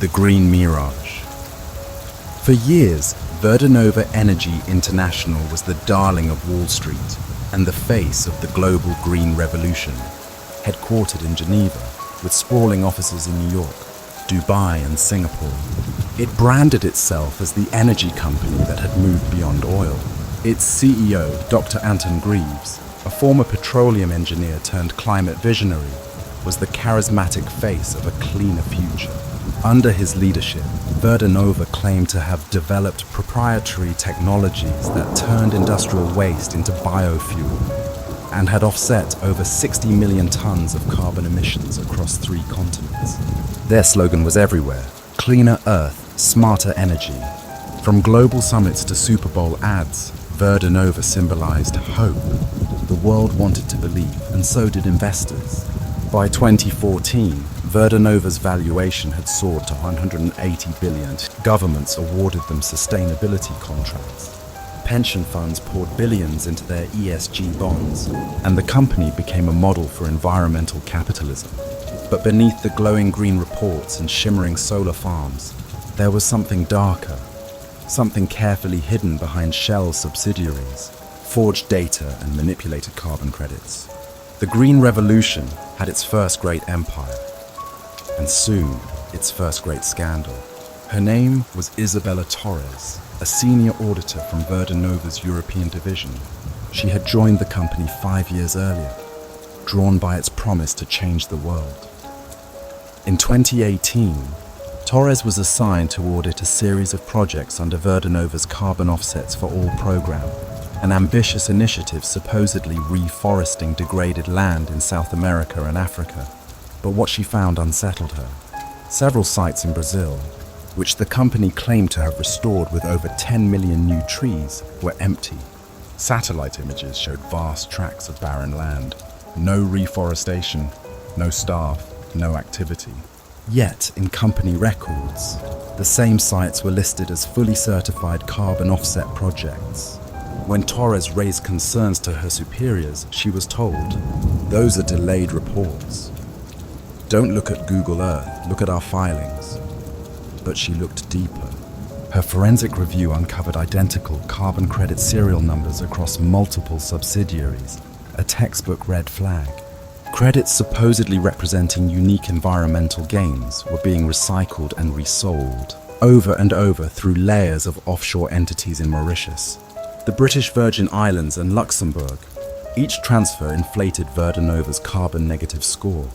the Green Mirage. For years, Nova Energy International was the darling of Wall Street and the face of the global green revolution. Headquartered in Geneva, with sprawling offices in New York, Dubai and Singapore, it branded itself as the energy company that had moved beyond oil. Its CEO, Dr. Anton Greaves, a former petroleum engineer turned climate visionary, was the charismatic face of a cleaner future. Under his leadership, Nova claimed to have developed proprietary technologies that turned industrial waste into biofuel and had offset over 60 million tons of carbon emissions across 3 continents. Their slogan was everywhere: cleaner earth, smarter energy. From global summits to Super Bowl ads, Nova symbolized hope. The world wanted to believe, and so did investors. By 2014, Nova's valuation had soared to $180 billion. Governments awarded them sustainability contracts. Pension funds poured billions into their ESG bonds, and the company became a model for environmental capitalism. But beneath the glowing green reports and shimmering solar farms, there was something darker, something carefully hidden behind shell subsidiaries, forged data and manipulated carbon credits. The Green Revolution had its first great empire, and soon its first great scandal. Her name was Isabella Torres, a senior auditor from Nova's European division. She had joined the company 5 years earlier, drawn by its promise to change the world. In 2018, Torres was assigned to audit a series of projects under Nova's Carbon Offsets for All program, an ambitious initiative supposedly reforesting degraded land in South America and Africa. But what she found unsettled her. Several sites in Brazil, which the company claimed to have restored with over 10 million new trees, were empty. Satellite images showed vast tracts of barren land. No reforestation, no staff, no activity. Yet, in company records, the same sites were listed as fully certified carbon offset projects. When Torres raised concerns to her superiors, she was told, "Those are delayed reports. Don't look at Google Earth, look at our filings." But she looked deeper. Her forensic review uncovered identical carbon credit serial numbers across multiple subsidiaries, a textbook red flag. Credits supposedly representing unique environmental gains were being recycled and resold over and over through layers of offshore entities in Mauritius, the British Virgin Islands and Luxembourg. Each transfer inflated Nova's carbon negative score,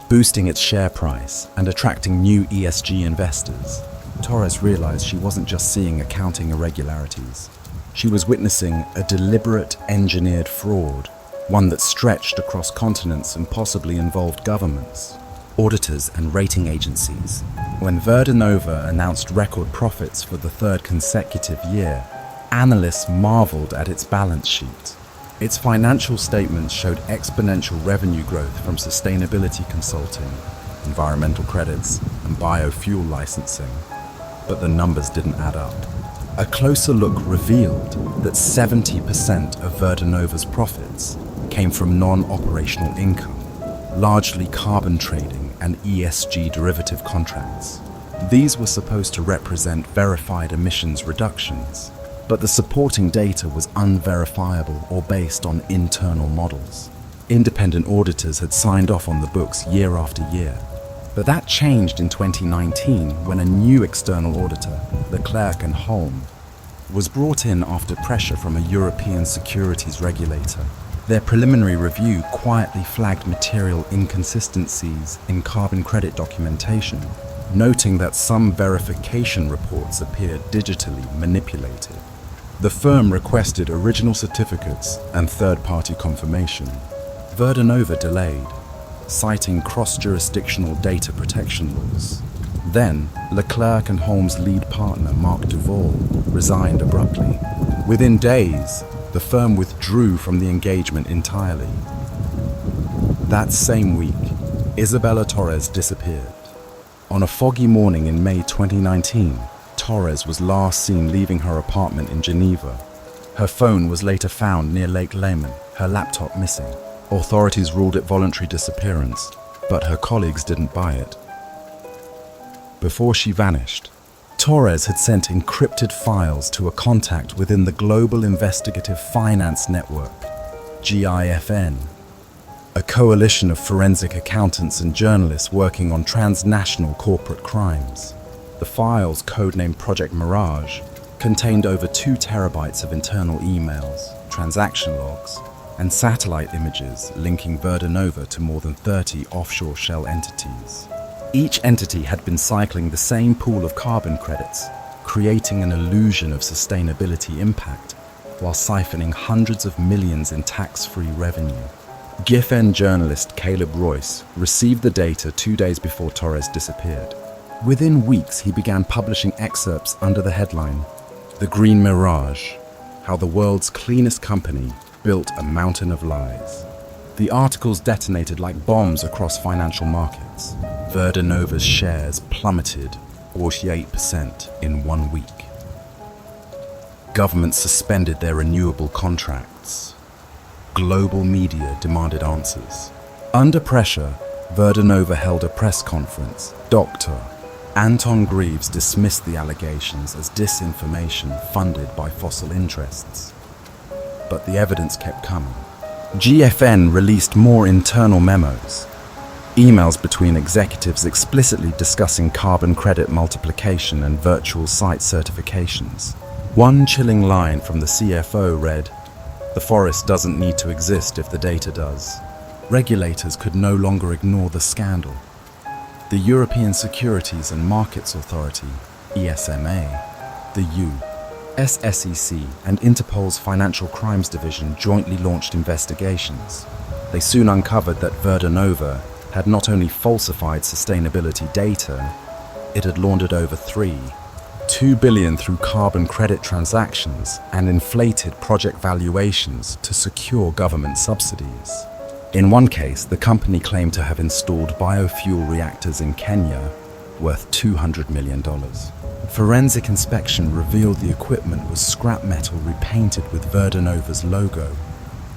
boosting its share price and attracting new ESG investors. Torres realized she wasn't just seeing accounting irregularities. She was witnessing a deliberate, engineered fraud, one that stretched across continents and possibly involved governments, auditors and rating agencies. When Nova announced record profits for the 3rd consecutive year, analysts marveled at its balance sheet. Its financial statements showed exponential revenue growth from sustainability consulting, environmental credits, and biofuel licensing. But the numbers didn't add up. A closer look revealed that 70% of Nova's profits came from non-operational income, largely carbon trading and ESG derivative contracts. These were supposed to represent verified emissions reductions, but the supporting data was unverifiable or based on internal models. Independent auditors had signed off on the books year after year. But that changed in 2019 when a new external auditor, Leclerc and Holm, was brought in after pressure from a European securities regulator. Their preliminary review quietly flagged material inconsistencies in carbon credit documentation, noting that some verification reports appeared digitally manipulated. The firm requested original certificates and third-party confirmation. Nova delayed, citing cross-jurisdictional data protection laws. Then, Leclerc and Holmes' lead partner, Mark Duval, resigned abruptly. Within days, the firm withdrew from the engagement entirely. That same week, Isabella Torres disappeared. On a foggy morning in May 2019, Torres was last seen leaving her apartment in Geneva. Her phone was later found near Lake Léman, her laptop missing. Authorities ruled it voluntary disappearance, but her colleagues didn't buy it. before she vanished, Torres had sent encrypted files to a contact within the Global Investigative Finance Network, GIFN, a coalition of forensic accountants and journalists working on transnational corporate crimes. The files, codenamed Project Mirage, contained over 2 terabytes of internal emails, transaction logs, and satellite images linking Verdonova to more than 30 offshore shell entities. Each entity had been cycling the same pool of carbon credits, creating an illusion of sustainability impact while siphoning hundreds of millions in tax-free revenue. GIFN journalist Caleb Royce received the data 2 days before Torres disappeared. Within weeks, he began publishing excerpts under the headline, "The Green Mirage: How the World's Cleanest Company Built a Mountain of Lies." The articles detonated like bombs across financial markets. Verdonova's shares plummeted 48% in 1 week. Governments suspended their renewable contracts. Global media demanded answers. Under pressure, Verdonova held a press conference. Dr. Anton Greaves dismissed the allegations as disinformation funded by fossil interests. But the evidence kept coming. GFN released more internal memos, emails between executives explicitly discussing carbon credit multiplication and virtual site certifications. One chilling line from the CFO read, "The forest doesn't need to exist if the data does." Regulators could no longer ignore the scandal. The European Securities and Markets Authority, ESMA, the US SEC, and Interpol's Financial Crimes Division jointly launched investigations. They soon uncovered that Verdonova had not only falsified sustainability data, it had laundered over $2 billion through carbon credit transactions and inflated project valuations to secure government subsidies. In one case, the company claimed to have installed biofuel reactors in Kenya worth $200 million. Forensic inspection revealed the equipment was scrap metal repainted with Verdonova's logo.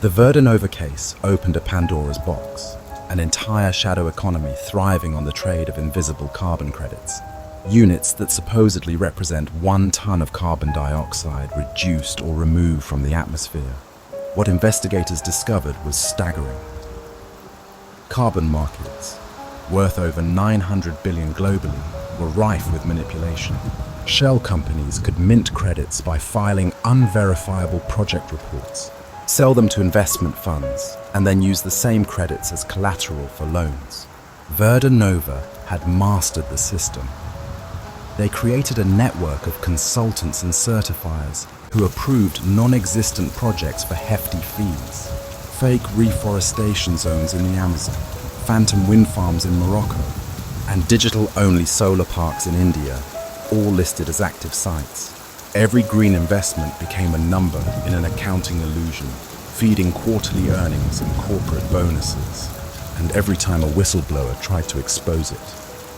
The Verdonova case opened a Pandora's box, an entire shadow economy thriving on the trade of invisible carbon credits, units that supposedly represent 1 ton of carbon dioxide reduced or removed from the atmosphere. What investigators discovered was staggering. Carbon markets, worth over $900 billion globally, were rife with manipulation. Shell companies could mint credits by filing unverifiable project reports, sell them to investment funds, and then use the same credits as collateral for loans. Verdonova had mastered the system. They created a network of consultants and certifiers who approved non-existent projects for hefty fees. Fake reforestation zones in the Amazon, phantom wind farms in Morocco, and digital-only solar parks in India, all listed as active sites. Every green investment became a number in an accounting illusion, feeding quarterly earnings and corporate bonuses. And every time a whistleblower tried to expose it,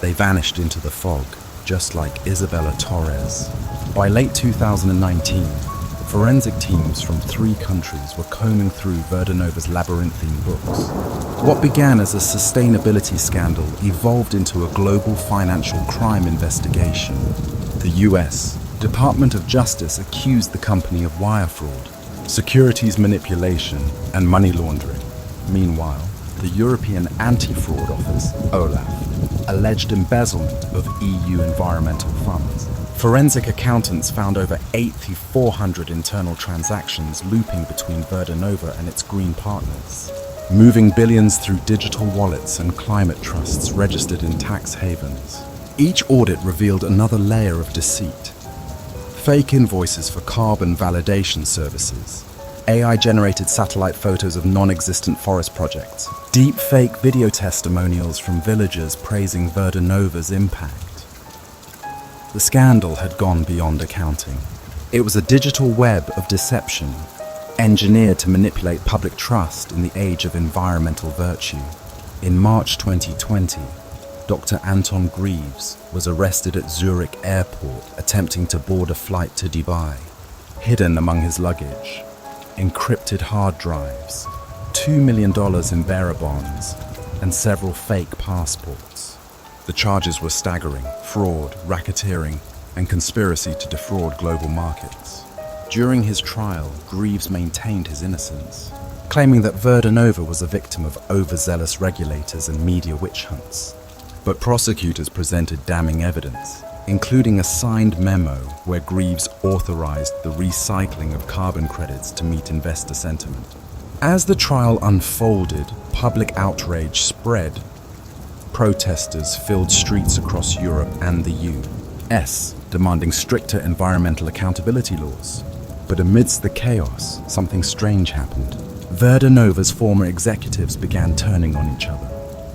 they vanished into the fog, just like Isabella Torres. By late 2019, forensic teams from 3 countries were combing through Verdonova's labyrinthine books. What began as a sustainability scandal evolved into a global financial crime investigation. The US Department of Justice accused the company of wire fraud, securities manipulation, and money laundering. Meanwhile, the European Anti-Fraud Office, OLAF, alleged embezzlement of EU environmental funds. Forensic accountants found over 8,400 internal transactions looping between Verdonova and its green partners, moving billions through digital wallets and climate trusts registered in tax havens. Each audit revealed another layer of deceit. Fake invoices for carbon validation services, AI-generated satellite photos of non-existent forest projects, deep fake video testimonials from villagers praising Verdonova's impact. The scandal had gone beyond accounting. It was a digital web of deception, engineered to manipulate public trust in the age of environmental virtue. In March 2020, Dr. Anton Greaves was arrested at Zurich Airport attempting to board a flight to Dubai. Hidden among his luggage, encrypted hard drives, $2 million in bearer bonds, and several fake passports. The charges were staggering: fraud, racketeering, and conspiracy to defraud global markets. During his trial, Greaves maintained his innocence, claiming that Verdanova was a victim of overzealous regulators and media witch hunts. But prosecutors presented damning evidence, including a signed memo where Greaves authorized the recycling of carbon credits to meet investor sentiment. As the trial unfolded, public outrage spread. Protesters filled streets across Europe and the US, demanding stricter environmental accountability laws. But amidst the chaos, something strange happened. Verdanova's former executives began turning on each other.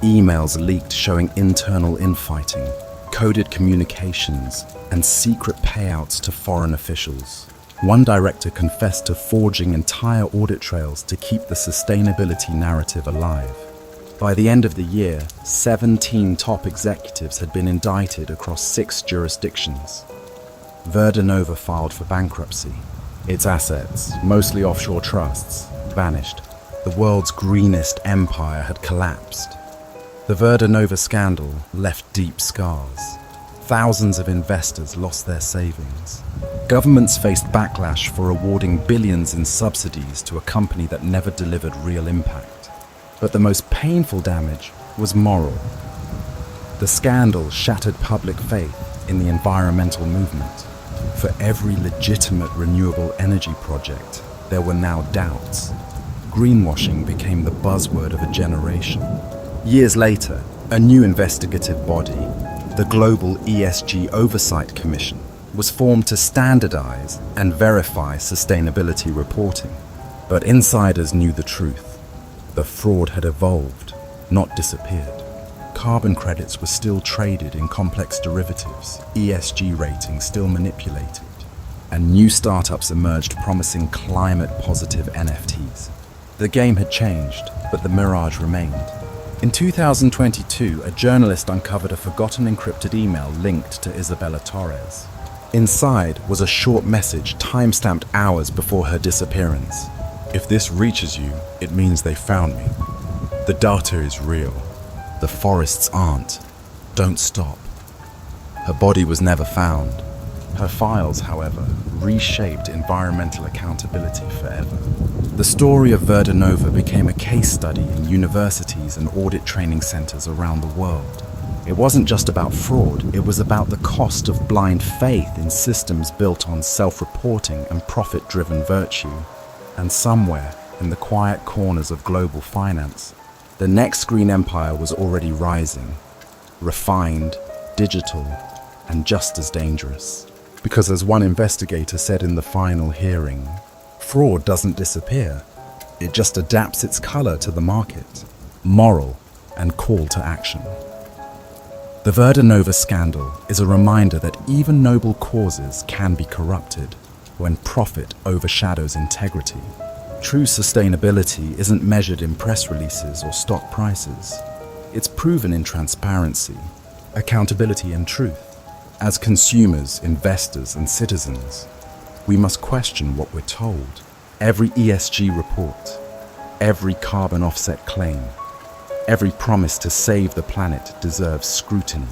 Emails leaked showing internal infighting, coded communications, and secret payouts to foreign officials. One director confessed to forging entire audit trails to keep the sustainability narrative alive. By the end of the year, 17 top executives had been indicted across 6 jurisdictions. Verdanova filed for bankruptcy. Its assets, mostly offshore trusts, vanished. The world's greenest empire had collapsed. The Verdanova scandal left deep scars. Thousands of investors lost their savings. Governments faced backlash for awarding billions in subsidies to a company that never delivered real impact. But the most painful damage was moral. The scandal shattered public faith in the environmental movement. For every legitimate renewable energy project, there were now doubts. Greenwashing became the buzzword of a generation. Years later, a new investigative body, the Global ESG Oversight Commission, was formed to standardize and verify sustainability reporting. But insiders knew the truth. The fraud had evolved, not disappeared. Carbon credits were still traded in complex derivatives, ESG ratings still manipulated, and new startups emerged promising climate-positive NFTs. The game had changed, but the mirage remained. In 2022, a journalist uncovered a forgotten encrypted email linked to Isabella Torres. Inside was a short message timestamped hours before her disappearance. "If this reaches you, it means they found me. The data is real. The forests aren't. Don't stop." Her body was never found. Her files, however, reshaped environmental accountability forever. The story of Verdanova became a case study in universities and audit training centers around the world. It wasn't just about fraud, it was about the cost of blind faith in systems built on self-reporting and profit-driven virtue. And somewhere, in the quiet corners of global finance, the next green empire was already rising, refined, digital, and just as dangerous. Because as one investigator said in the final hearing, fraud doesn't disappear, it just adapts its color to the market, moral, and call to action. The Verdanova scandal is a reminder that even noble causes can be corrupted when profit overshadows integrity. True sustainability isn't measured in press releases or stock prices. It's proven in transparency, accountability, and truth. As consumers, investors, and citizens, we must question what we're told. Every ESG report, every carbon offset claim, every promise to save the planet deserves scrutiny.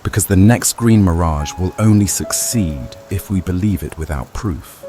Because the next Green Mirage will only succeed if we believe it without proof.